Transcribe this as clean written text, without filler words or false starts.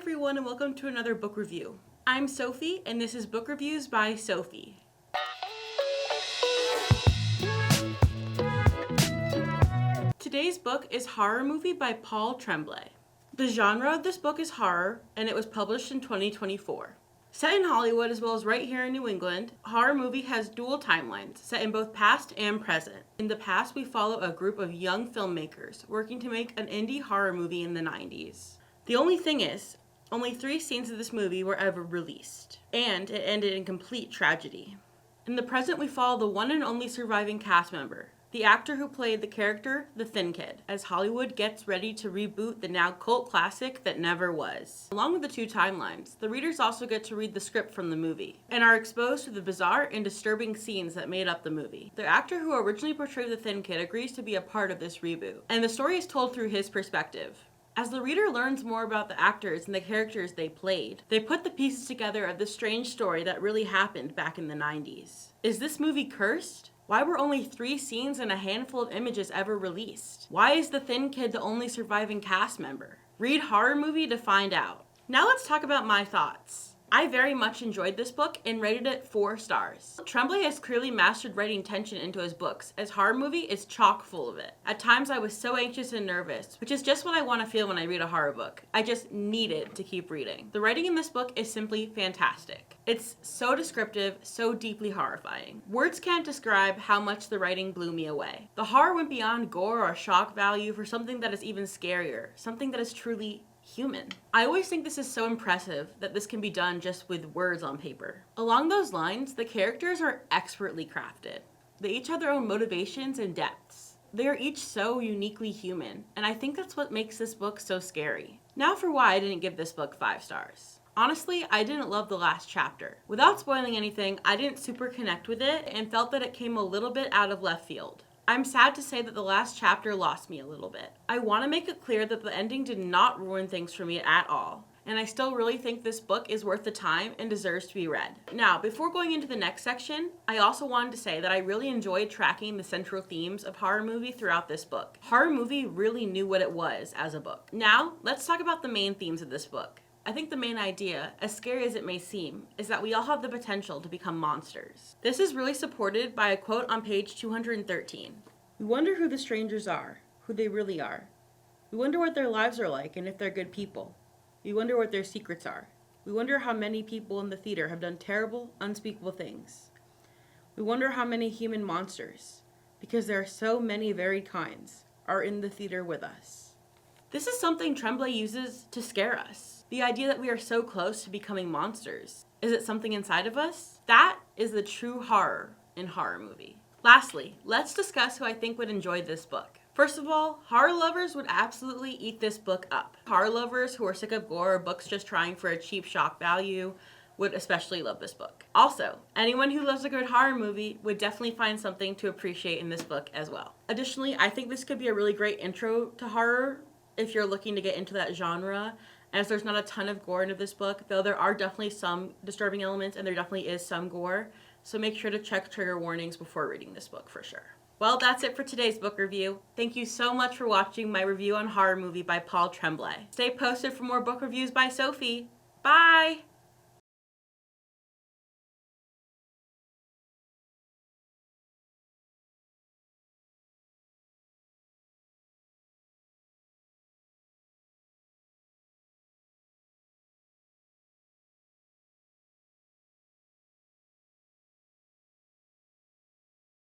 everyone, and welcome to another book review. I'm Sophie, and this is Book Reviews by Sophie. Today's book is Horror Movie by Paul Tremblay. The genre of this book is horror, and it was published in 2024. Set in Hollywood as well as right here in New England, Horror Movie has dual timelines, set in both past and present. In the past, we follow a group of young filmmakers working to make an indie horror movie in the 90s. The only thing is, only 3 scenes of this movie were ever released, and it ended in complete tragedy. In the present, we follow the one and only surviving cast member, the actor who played the character, the Thin Kid, as Hollywood gets ready to reboot the now cult classic that never was. Along with the 2 timelines, the readers also get to read the script from the movie, and are exposed to the bizarre and disturbing scenes that made up the movie. The actor who originally portrayed the Thin Kid agrees to be a part of this reboot, and the story is told through his perspective. As the reader learns more about the actors and the characters they played, they put the pieces together of this strange story that really happened back in the 90s. Is this movie cursed? Why were only 3 scenes and a handful of images ever released? Why is the Thin Kid the only surviving cast member? Read Horror Movie to find out. Now let's talk about my thoughts. I very much enjoyed this book and rated it 4 stars. Tremblay has clearly mastered writing tension into his books, as Horror Movie is chock full of it. At times I was so anxious and nervous, which is just what I want to feel when I read a horror book. I just needed to keep reading. The writing in this book is simply fantastic. It's so descriptive, so deeply horrifying. Words can't describe how much the writing blew me away. The horror went beyond gore or shock value for something that is even scarier, something that is truly human. I always think this is so impressive that this can be done just with words on paper. Along those lines, the characters are expertly crafted. They each have their own motivations and depths. They are each so uniquely human, and I think that's what makes this book so scary. Now for why I didn't give this book 5 stars. Honestly, I didn't love the last chapter. Without spoiling anything, I didn't super connect with it and felt that it came a little bit out of left field. I'm sad to say that the last chapter lost me a little bit. I want to make it clear that the ending did not ruin things for me at all, and I still really think this book is worth the time and deserves to be read. Now, before going into the next section, I also wanted to say that I really enjoyed tracking the central themes of Horror Movie throughout this book. Horror Movie really knew what it was as a book. Now, let's talk about the main themes of this book. I think the main idea, as scary as it may seem, is that we all have the potential to become monsters. This is really supported by a quote on page 213. We wonder who the strangers are, who they really are. We wonder what their lives are like and if they're good people. We wonder what their secrets are. We wonder how many people in the theater have done terrible, unspeakable things. We wonder how many human monsters, because there are so many varied kinds, are in the theater with us. This is something Tremblay uses to scare us. The idea that we are so close to becoming monsters. Is it something inside of us? That is the true horror in Horror Movie. Lastly, let's discuss who I think would enjoy this book. First of all, horror lovers would absolutely eat this book up. Horror lovers who are sick of gore or books just trying for a cheap shock value would especially love this book. Also, anyone who loves a good horror movie would definitely find something to appreciate in this book as well. Additionally, I think this could be a really great intro to horror if you're looking to get into that genre, as there's not a ton of gore into this book, though there are definitely some disturbing elements and there definitely is some gore, so make sure to check trigger warnings before reading this book for sure. Well, that's it for today's book review. Thank you so much for watching my review on Horror Movie by Paul Tremblay. Stay posted for more book reviews by Sophie. Bye!